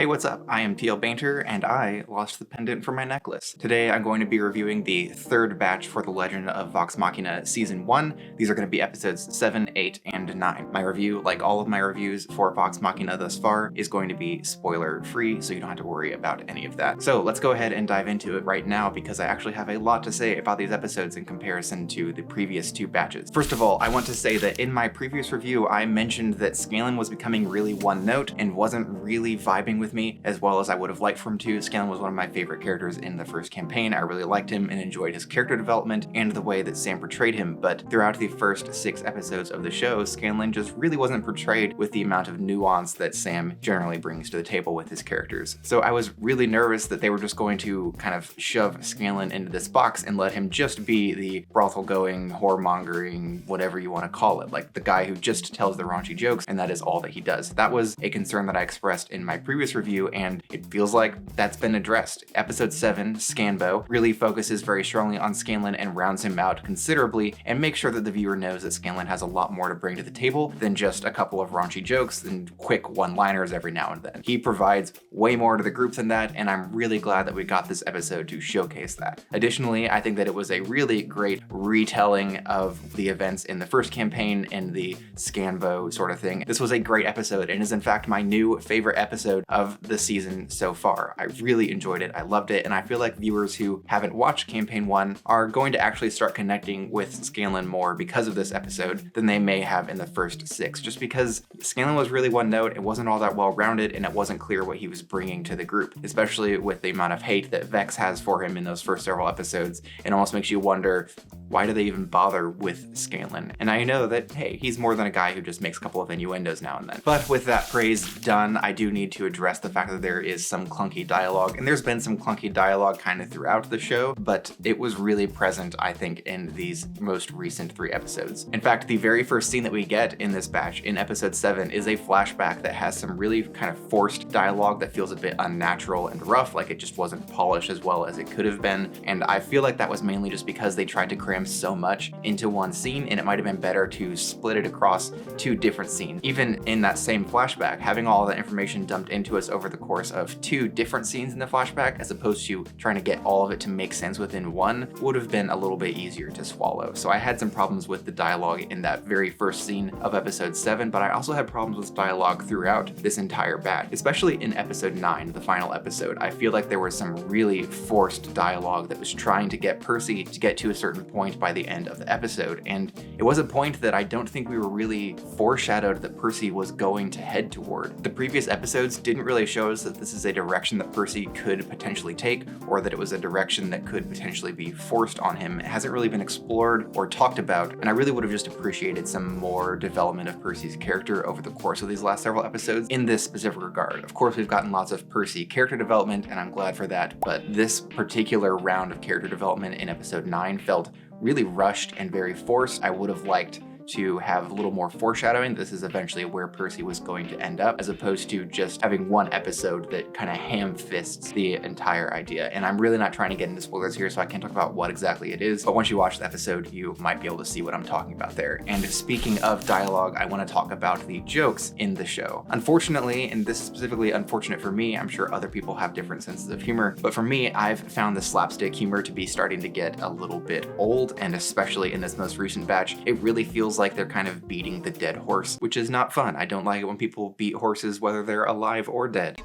Hey, what's up? I am TL Bainter, and I lost the pendant for my necklace. Today I'm going to be reviewing the third batch for The Legend of Vox Machina Season 1. These are going to be episodes 7, 8, and 9. My review, like all of my reviews for Vox Machina thus far, is going to be spoiler-free, so you don't have to worry about any of that. So let's go ahead and dive into it right now, because I actually have a lot to say about these episodes in comparison to the previous two batches. First of all, I want to say that in my previous review, I mentioned that Scanlan was becoming really one-note and wasn't really vibing with me as well as I would have liked for him to. Scanlan was one of my favorite characters in the first campaign. I really liked him and enjoyed his character development and the way that Sam portrayed him, but throughout the first 6 episodes of the show, Scanlan just really wasn't portrayed with the amount of nuance that Sam generally brings to the table with his characters. So I was really nervous that they were just going to kind of shove Scanlan into this box and let him just be the brothel-going, whoremongering, whatever you want to call it, like the guy who just tells the raunchy jokes, and that is all that he does. That was a concern that I expressed in my previous review, and it feels like that's been addressed. Episode 7, Scanbo, really focuses very strongly on Scanlan and rounds him out considerably and makes sure that the viewer knows that Scanlan has a lot more to bring to the table than just a couple of raunchy jokes and quick one-liners every now and then. He provides way more to the group than that, and I'm really glad that we got this episode to showcase that. Additionally, I think that it was a really great retelling of the events in the first campaign and the Scanbo sort of thing. This was a great episode and is in fact my new favorite episode of the season so far. I really enjoyed it, I loved it, and I feel like viewers who haven't watched campaign 1 are going to actually start connecting with Scanlan more because of this episode than they may have in the first 6, just because Scanlan was really one note, it wasn't all that well rounded, and it wasn't clear what he was bringing to the group, especially with the amount of hate that Vex has for him in those first several episodes. It almost makes you wonder, why do they even bother with Scanlan? And I know that, hey, he's more than a guy who just makes a couple of innuendos now and then. But with that praise done, I do need to address the fact that there is some clunky dialogue, and there's been some clunky dialogue kind of throughout the show, but it was really present, I think, in these most recent 3 episodes. In fact, the very first scene that we get in this batch, in episode 7, is a flashback that has some really kind of forced dialogue that feels a bit unnatural and rough, like it just wasn't polished as well as it could have been, and I feel like that was mainly just because they tried to cram so much into one scene, and it might have been better to split it across 2 different scenes. Even in that same flashback, having all that information dumped into us over the course of 2 different scenes in the flashback, as opposed to trying to get all of it to make sense within one, would have been a little bit easier to swallow. So I had some problems with the dialogue in that very first scene of episode 7, but I also had problems with dialogue throughout this entire batch, especially in episode 9, the final episode. I feel like there was some really forced dialogue that was trying to get Percy to get to a certain point by the end of the episode, and it was a point that I don't think we were really foreshadowed that Percy was going to head toward. The previous episodes didn't really show us that this is a direction that Percy could potentially take, or that it was a direction that could potentially be forced on him. It hasn't really been explored or talked about, and I really would have just appreciated some more development of Percy's character over the course of these last several episodes in this specific regard. Of course, we've gotten lots of Percy character development, and I'm glad for that, but this particular round of character development in episode 9 felt really rushed and very forced. I would have liked to have a little more foreshadowing. This is eventually where Percy was going to end up, as opposed to just having one episode that kind of ham-fists the entire idea. And I'm really not trying to get into spoilers here, so I can't talk about what exactly it is, but once you watch the episode, you might be able to see what I'm talking about there. And speaking of dialogue, I want to talk about the jokes in the show. Unfortunately, and this is specifically unfortunate for me, I'm sure other people have different senses of humor, but for me, I've found the slapstick humor to be starting to get a little bit old, and especially in this most recent batch, it really feels like they're kind of beating the dead horse, which is not fun. I don't like it when people beat horses, whether they're alive or dead.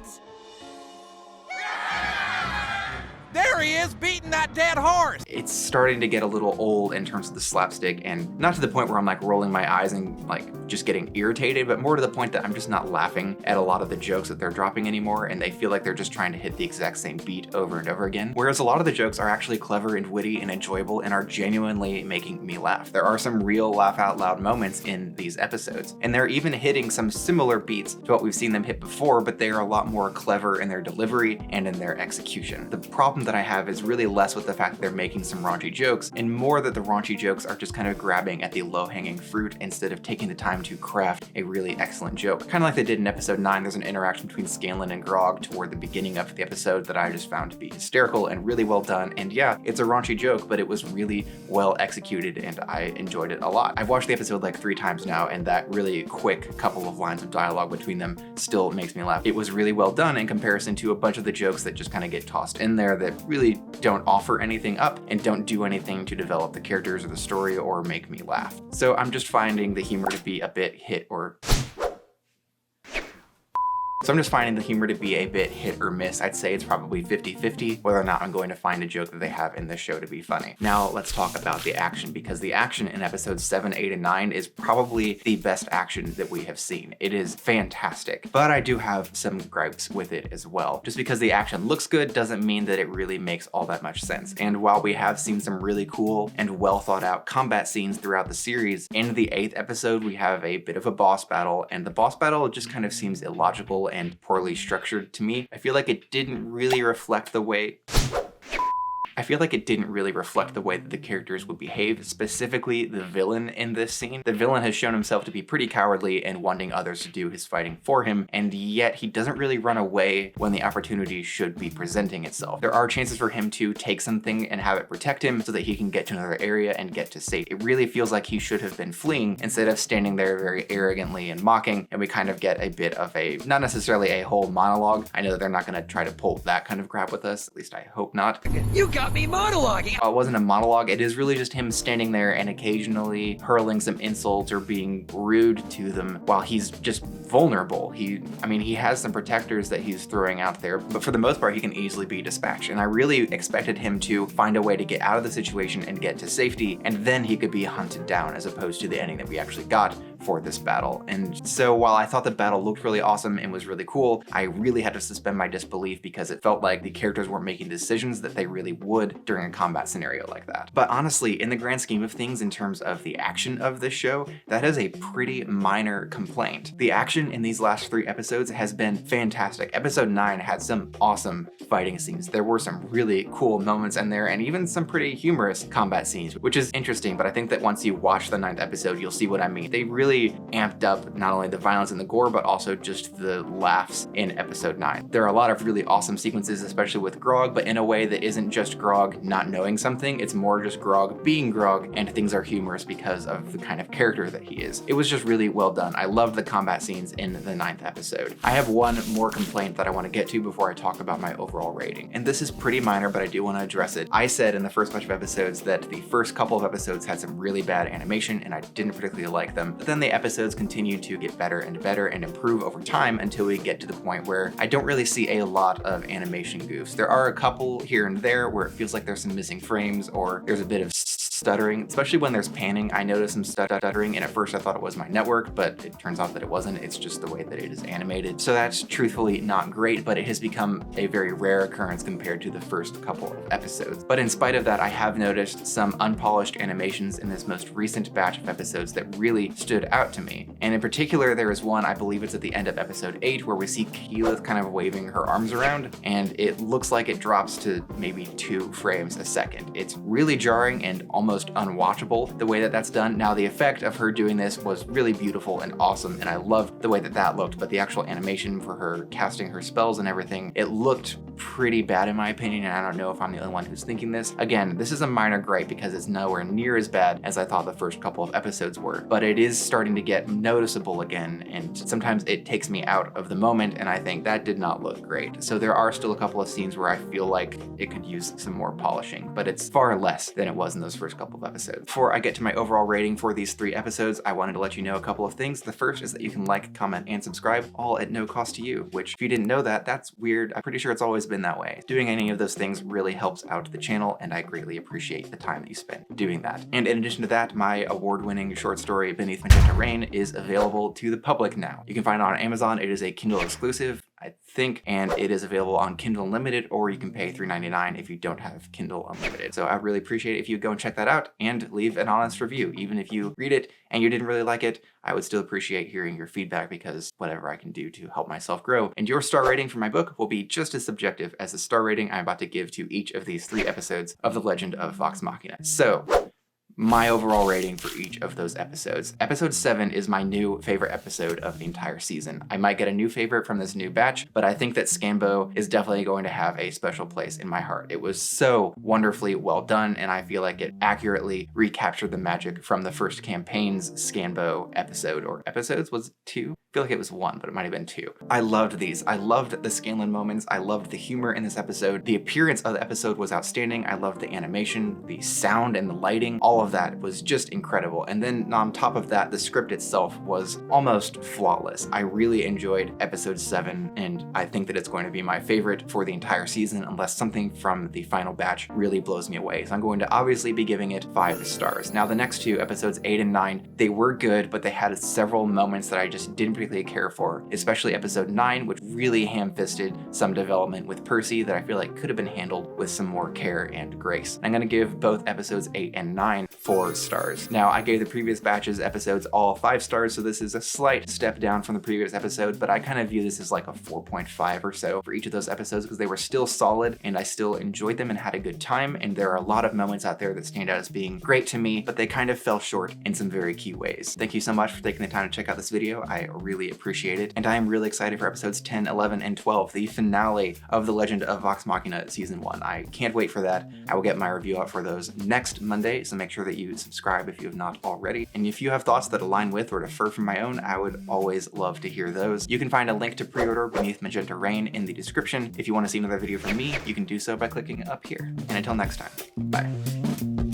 There he is, beating that dead horse! It's starting to get a little old in terms of the slapstick, and not to the point where I'm like rolling my eyes and like just getting irritated, but more to the point that I'm just not laughing at a lot of the jokes that they're dropping anymore, and they feel like they're just trying to hit the exact same beat over and over again. Whereas a lot of the jokes are actually clever and witty and enjoyable and are genuinely making me laugh. There are some real laugh out loud moments in these episodes, and they're even hitting some similar beats to what we've seen them hit before, but they are a lot more clever in their delivery and in their execution. The problem that I have is really less with the fact that they're making some raunchy jokes, and more that the raunchy jokes are just kind of grabbing at the low-hanging fruit instead of taking the time time to craft a really excellent joke. Kind of like they did in episode 9, there's an interaction between Scanlan and Grog toward the beginning of the episode that I just found to be hysterical and really well done. And yeah, it's a raunchy joke, but it was really well executed and I enjoyed it a lot. I've watched the episode like 3 times now, and that really quick couple of lines of dialogue between them still makes me laugh. It was really well done in comparison to a bunch of the jokes that just kind of get tossed in there that really don't offer anything up and don't do anything to develop the characters or the story or make me laugh. So I'm just finding the humor to be a bit hit or miss. I'd say it's probably 50-50 whether or not I'm going to find a joke that they have in this show to be funny. Now let's talk about the action, because the action in episodes 7, 8, and 9 is probably the best action that we have seen. It is fantastic, but I do have some gripes with it as well. Just because the action looks good doesn't mean that it really makes all that much sense. And while we have seen some really cool and well thought out combat scenes throughout the series, in the 8th episode we have a bit of a boss battle, and the boss battle just kind of seems illogical and poorly structured to me. I feel like it didn't really reflect the way that the characters would behave, specifically the villain in this scene. The villain has shown himself to be pretty cowardly and wanting others to do his fighting for him, and yet he doesn't really run away when the opportunity should be presenting itself. There are chances for him to take something and have it protect him so that he can get to another area and get to safety. It really feels like he should have been fleeing instead of standing there very arrogantly and mocking, and we kind of get a bit of a, not necessarily a whole monologue. I know that they're not going to try to pull that kind of crap with us, at least I hope not. You got me monologuing. It wasn't a monologue, it is really just him standing there and occasionally hurling some insults or being rude to them while he's just vulnerable. He has some protectors that he's throwing out there, but for the most part he can easily be dispatched, and I really expected him to find a way to get out of the situation and get to safety, and then he could be hunted down, as opposed to the ending that we actually got for this battle. And so while I thought the battle looked really awesome and was really cool, I really had to suspend my disbelief because it felt like the characters weren't making decisions that they really would during a combat scenario like that. But honestly, in the grand scheme of things, in terms of the action of this show, that is a pretty minor complaint. The action in these last 3 episodes has been fantastic. Episode 9 had some awesome fighting scenes. There were some really cool moments in there, and even some pretty humorous combat scenes, which is interesting, but I think that once you watch the 9th episode, you'll see what I mean. They really amped up not only the violence and the gore, but also just the laughs in episode 9. There are a lot of really awesome sequences, especially with Grog, but in a way that isn't just Grog not knowing something, it's more just Grog being Grog, and things are humorous because of the kind of character that he is. It was just really well done. I loved the combat scenes in the 9th episode. I have one more complaint that I want to get to before I talk about my overall rating, and this is pretty minor, but I do want to address it. I said in the first bunch of episodes that the first couple of episodes had some really bad animation, and I didn't particularly like them, but then the episodes continue to get better and improve over time until we get to the point where I don't really see a lot of animation goofs. There are a couple here and there where it feels like there's some missing frames or there's a bit of stuttering, especially when there's panning. I noticed some stuttering, and at first I thought it was my network, but it turns out that it wasn't. It's just the way that it is animated. So that's truthfully not great, but it has become a very rare occurrence compared to the first couple of episodes. But in spite of that, I have noticed some unpolished animations in this most recent batch of episodes that really stood out to me. And in particular, there is one, I believe it's at the end of episode 8, where we see Keyleth kind of waving her arms around, and it looks like it drops to maybe 2 frames a second. It's really jarring and almost unwatchable the way that that's done. Now, the effect of her doing this was really beautiful and awesome, and I loved the way that that looked, but the actual animation for her casting her spells and everything, it looked pretty bad in my opinion, and I don't know if I'm the only one who's thinking this. Again, this is a minor gripe because it's nowhere near as bad as I thought the first couple of episodes were, but it is starting to get noticeable again, and sometimes it takes me out of the moment, and I think that did not look great. So there are still a couple of scenes where I feel like it could use some more polishing, but it's far less than it was in those first couple of episodes. Before I get to my overall rating for these 3 episodes, I wanted to let you know a couple of things. The first is that you can like, comment, and subscribe, all at no cost to you, which if you didn't know that, that's weird. I'm pretty sure it's always been that way. Doing any of those things really helps out the channel, and I greatly appreciate the time that you spend doing that. And in addition to that, my award-winning short story, Beneath Magenta Rain, is available to the public now. You can find it on Amazon. It is a Kindle exclusive, I think, and it is available on Kindle Unlimited, or you can pay $3.99 if you don't have Kindle Unlimited. So I'd really appreciate it if you go and check that out and leave an honest review. Even if you read it and you didn't really like it, I would still appreciate hearing your feedback, because whatever I can do to help myself grow. And your star rating for my book will be just as subjective as the star rating I'm about to give to each of these 3 episodes of The Legend of Vox Machina. So, my overall rating for each of those episodes. Episode 7 is my new favorite episode of the entire season. I might get a new favorite from this new batch, but I think that Scanbo is definitely going to have a special place in my heart. It was so wonderfully well done, and I feel like it accurately recaptured the magic from the first campaign's Scanbo episode, or episodes, was it 2? I feel like it was 1, but it might have been 2. I loved these. I loved the Scanlan moments. I loved the humor in this episode. The appearance of the episode was outstanding. I loved the animation, the sound, and the lighting. All of that was just incredible. And then on top of that, the script itself was almost flawless. I really enjoyed episode 7, and I think that it's going to be my favorite for the entire season unless something from the final batch really blows me away. So I'm going to obviously be giving it 5 stars. Now the next 2, episodes 8 and 9, they were good, but they had several moments that I just didn't particularly care for, especially episode 9, which really ham-fisted some development with Percy that I feel like could have been handled with some more care and grace. I'm going to give both episodes 8 and 9 4 stars. Now, I gave the previous batch's episodes all 5 stars, so this is a slight step down from the previous episode, but I kind of view this as like a 4.5 or so for each of those episodes because they were still solid and I still enjoyed them and had a good time, and there are a lot of moments out there that stand out as being great to me, but they kind of fell short in some very key ways. Thank you so much for taking the time to check out this video. I really appreciate it, and I am really excited for episodes 10, 11, and 12, the finale of The Legend of Vox Machina Season 1. I can't wait for that. I will get my review out for those next Monday, so make sure that you subscribe if you have not already. And if you have thoughts that align with or differ from my own, I would always love to hear those. You can find a link to pre-order Beneath Magenta Rain in the description. If you want to see another video from me, you can do so by clicking up here. And until next time, bye.